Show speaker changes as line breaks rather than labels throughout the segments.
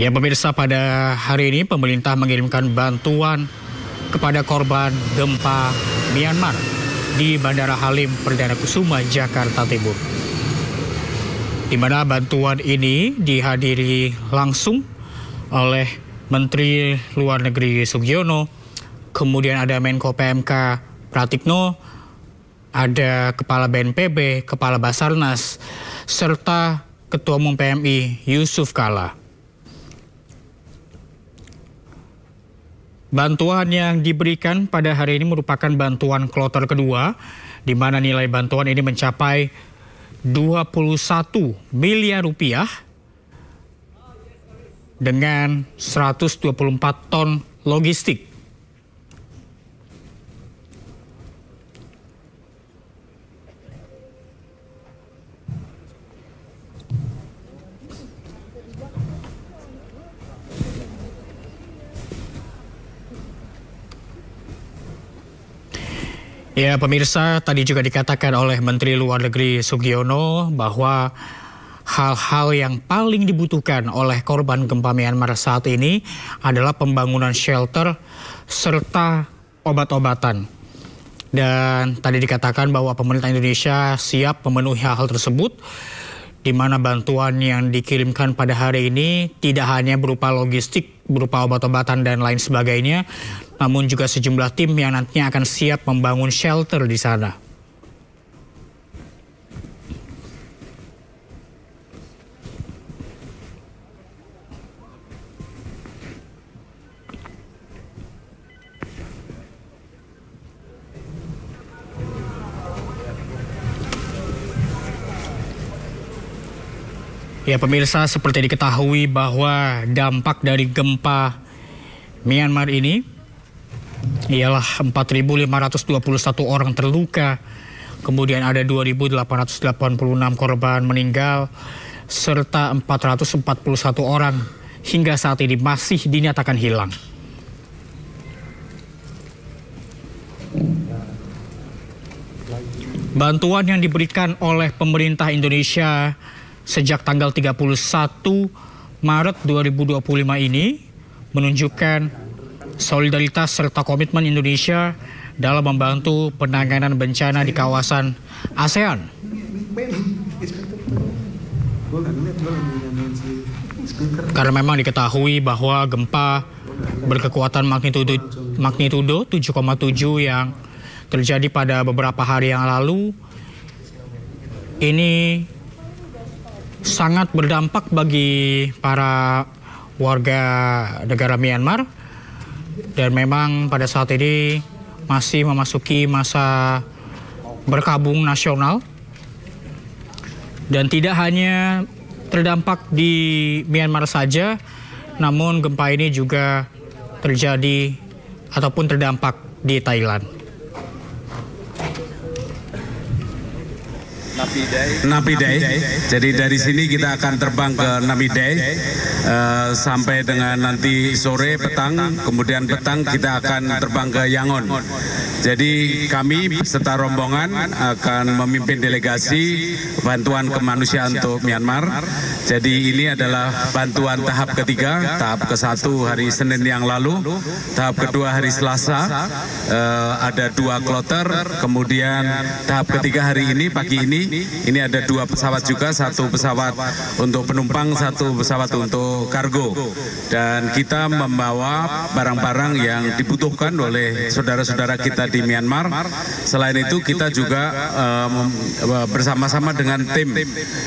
Ya pemirsa, pada hari ini pemerintah mengirimkan bantuan kepada korban gempa Myanmar di Bandara Halim Perdana Kusuma, Jakarta Timur. Di mana bantuan ini dihadiri langsung oleh Menteri Luar Negeri Sugiono, kemudian ada Menko PMK Pratikno, ada Kepala BNPB, Kepala Basarnas, serta Ketua Umum PMI Yusuf Kala. Bantuan yang diberikan pada hari ini merupakan bantuan kloter kedua, di mana nilai bantuan ini mencapai 21 miliar rupiah dengan 124 ton logistik. Ya pemirsa, tadi juga dikatakan oleh Menteri Luar Negeri Sugiono bahwa hal-hal yang paling dibutuhkan oleh korban gempa Myanmar saat ini adalah pembangunan shelter serta obat-obatan. Dan tadi dikatakan bahwa pemerintah Indonesia siap memenuhi hal tersebut, di mana bantuan yang dikirimkan pada hari ini tidak hanya berupa logistik, berupa obat-obatan dan lain sebagainya, namun juga sejumlah tim yang nantinya akan siap membangun shelter di sana. Ya pemirsa, seperti diketahui bahwa dampak dari gempa Myanmar ini ialah 4.521 orang terluka, kemudian ada 2.886 korban meninggal, serta 441 orang hingga saat ini masih dinyatakan hilang. Bantuan yang diberikan oleh pemerintah Indonesia sejak tanggal 31 Maret 2025 ini menunjukkan solidaritas serta komitmen Indonesia dalam membantu penanganan bencana di kawasan ASEAN. Karena memang diketahui bahwa gempa berkekuatan magnitudo 7,7 yang terjadi pada beberapa hari yang lalu ini sangat berdampak bagi para warga negara Myanmar, dan memang pada saat ini masih memasuki masa berkabung nasional, dan tidak hanya terdampak di Myanmar saja, namun gempa ini juga terjadi ataupun terdampak di Thailand.
Napidai. Jadi dari sini kita akan terbang ke Napidai sampai dengan nanti sore petang, kemudian petang kita akan terbang ke Yangon. Jadi kami beserta rombongan akan memimpin delegasi bantuan kemanusiaan untuk Myanmar. Jadi ini adalah bantuan tahap ketiga, tahap ke-1 hari Senin yang lalu, tahap kedua hari Selasa, ada 2 kloter, kemudian tahap ketiga hari ini, pagi ini ada 2 pesawat juga, 1 pesawat untuk penumpang, 1 pesawat untuk kargo. Dan kita membawa barang-barang yang dibutuhkan oleh saudara-saudara kita di Myanmar. Selain itu kita juga bersama-sama dengan tim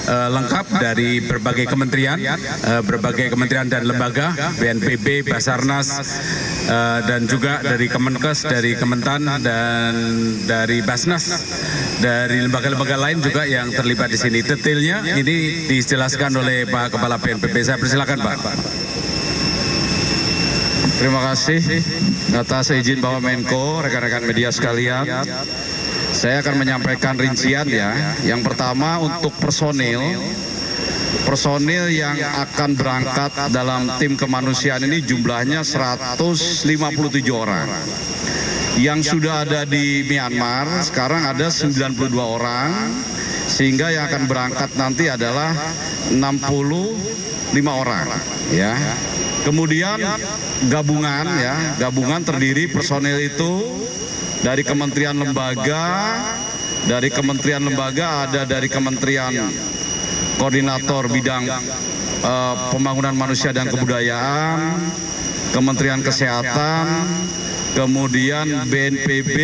lengkap dari berbagai kementerian dan lembaga, BNPB, Basarnas, dan juga dari Kemenkes, dari Kementan, dan dari Basnas, dari lembaga-lembaga lain juga yang terlibat di sini. Detailnya ini dijelaskan oleh Pak Kepala BNPB. Saya persilakan Pak.
Terima kasih atas izin Bapak Menko, rekan-rekan media sekalian. Saya akan menyampaikan rincian ya. Yang pertama untuk personil yang akan berangkat dalam tim kemanusiaan ini jumlahnya 157 orang. Yang sudah ada di Myanmar sekarang ada 92 orang, sehingga yang akan berangkat nanti adalah 60 orang ya. Kemudian gabungan terdiri personel itu dari kementerian lembaga, ada dari Kementerian Koordinator Bidang Pembangunan Manusia dan Kebudayaan, Kementerian Kesehatan, kemudian BNPB,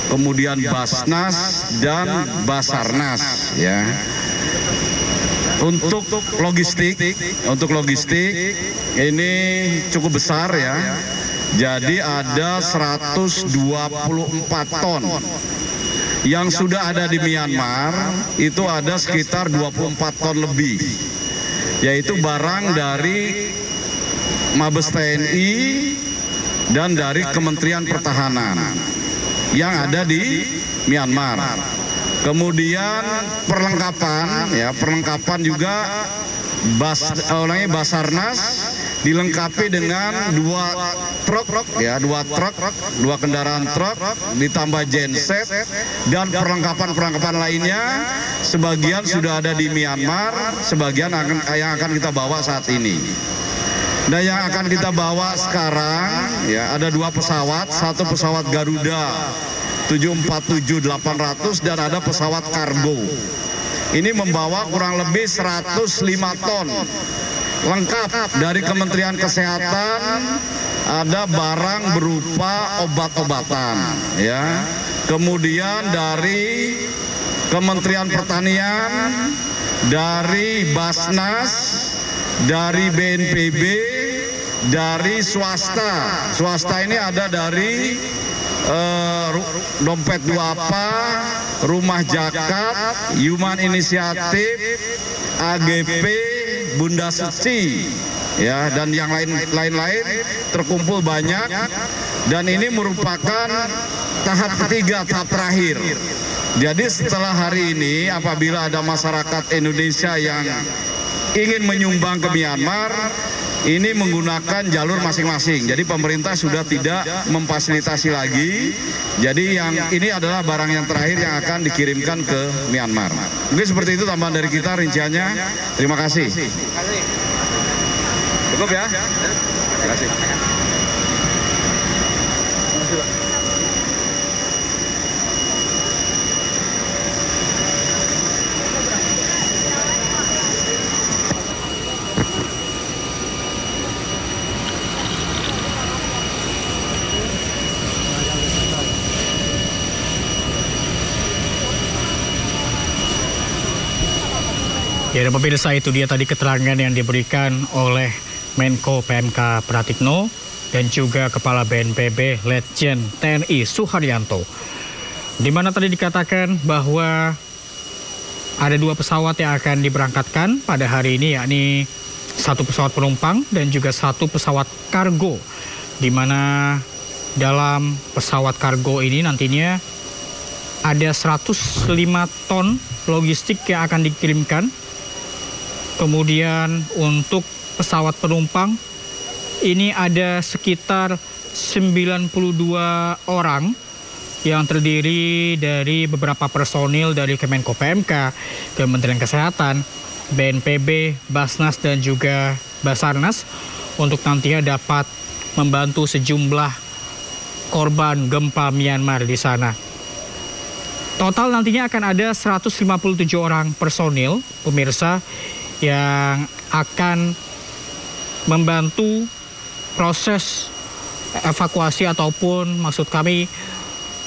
kemudian Basnas dan Basarnas ya. Untuk logistik ini cukup besar ya. Jadi ada 124 ton. Yang sudah ada di Myanmar itu ada sekitar 24 ton lebih. Yaitu barang dari Mabes TNI dan dari Kementerian Pertahanan yang ada di Myanmar. Kemudian perlengkapan juga Basarnas dilengkapi dengan dua kendaraan truk ditambah genset dan perlengkapan lainnya. Sebagian sudah ada di Myanmar, sebagian yang akan kita bawa saat ini. Dan yang akan kita bawa sekarang ya ada 2 pesawat, satu pesawat Garuda 747-800 dan ada pesawat kargo. Ini membawa kurang lebih 105 ton. Lengkap dari Kementerian Kesehatan, ada barang berupa obat-obatan ya. Kemudian dari Kementerian Pertanian, dari Basnas, dari BNPB, dari swasta. Swasta ini ada dari Dompet Duapa, Rumah Zakat, Human Inisiatif, AGP, Bunda Suci, ya, dan yang lain-lain terkumpul banyak. Dan ini merupakan tahap ketiga, tahap terakhir. Jadi setelah hari ini, apabila ada masyarakat Indonesia yang ingin menyumbang ke Myanmar, ini menggunakan jalur masing-masing. Jadi pemerintah sudah tidak memfasilitasi lagi. Jadi yang ini adalah barang yang terakhir yang akan dikirimkan ke Myanmar. Mungkin seperti itu tambahan dari kita rinciannya. Terima kasih. Cukup ya? Terima kasih.
Ya, dan pemirsa, itu dia tadi keterangan yang diberikan oleh Menko PMK Pratikno dan juga Kepala BNPB Letjen TNI Suharyanto. Di mana tadi dikatakan bahwa ada 2 pesawat yang akan diberangkatkan pada hari ini, yakni 1 pesawat penumpang dan juga 1 pesawat kargo. Di mana dalam pesawat kargo ini nantinya ada 105 ton logistik yang akan dikirimkan. Kemudian untuk pesawat penumpang ini ada sekitar 92 orang yang terdiri dari beberapa personil dari Kemenko PMK, Kementerian Kesehatan, BNPB, Basnas dan juga Basarnas untuk nantinya dapat membantu sejumlah korban gempa Myanmar di sana. Total nantinya akan ada 157 orang personil, pemirsa, yang akan membantu proses evakuasi ataupun maksud kami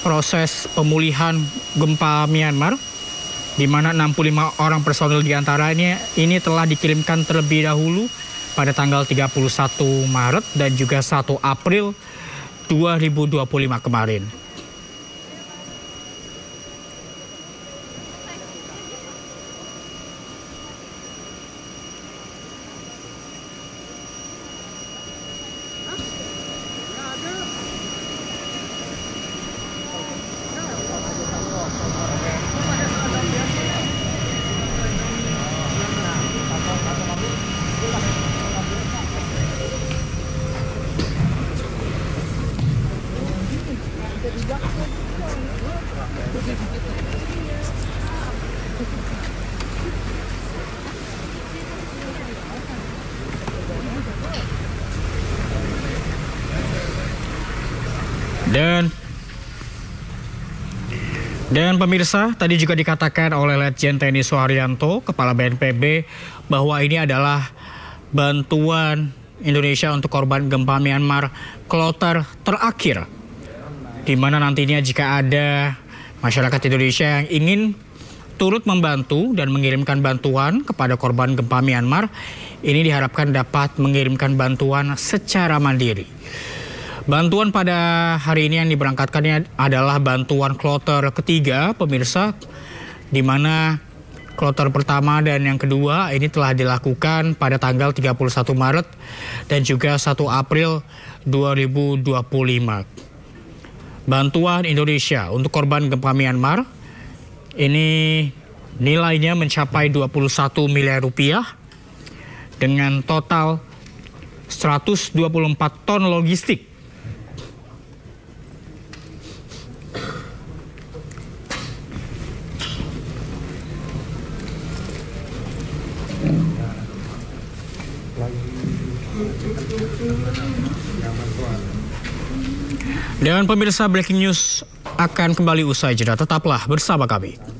proses pemulihan gempa Myanmar, di mana 65 orang personil diantaranya ini telah dikirimkan terlebih dahulu pada tanggal 31 Maret dan juga 1 April 2025 kemarin. Dan pemirsa, tadi juga dikatakan oleh Letjen TNI Suharyanto, Kepala BNPB, bahwa ini adalah bantuan Indonesia untuk korban gempa Myanmar kloter terakhir, di mana nantinya jika ada masyarakat Indonesia yang ingin turut membantu dan mengirimkan bantuan kepada korban gempa Myanmar, ini diharapkan dapat mengirimkan bantuan secara mandiri. Bantuan pada hari ini yang diberangkatkannya adalah bantuan kloter ketiga, pemirsa, di mana kloter pertama dan yang kedua ini telah dilakukan pada tanggal 31 Maret dan juga 1 April 2025. Bantuan Indonesia untuk korban gempa Myanmar ini nilainya mencapai 21 miliar rupiah dengan total 124 ton logistik. Dan pemirsa, breaking news akan kembali usai jeda. Tetaplah bersama kami.